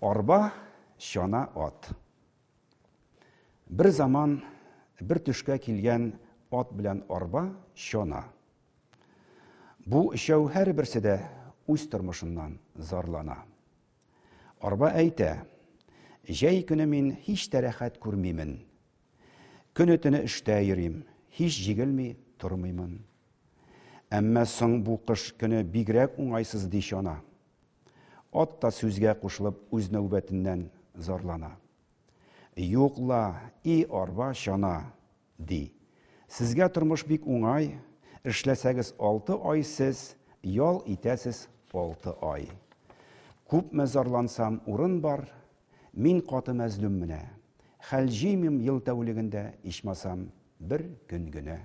Арба, шана ат. Бір заман, бір түшкә килгән ат белән арба, шана. Бу өчәү һәрберсе дә үз тормышыннан зарлана. Арба әйтә, җәй көне мин һич тә рәхәт күрмимен. Көне-төне эштә йөрим, һич җигелми тормыймын. Әмма соң бу кыш көне бигрәк уңайсыз ди шана. Ат та сүзгә кушылып үз нәүбәтеннән зарлана. Юкла, и арба шана, ди. Сезгә тормыш бик уңай, эшләсәгез 6 ай сез, ял итәсез 6 ай. Күпме зарлансам урын бар, мин каты мәзлум менә. Хәл җыймыйм ел тәүлегендә, ичмасам бер көн генә.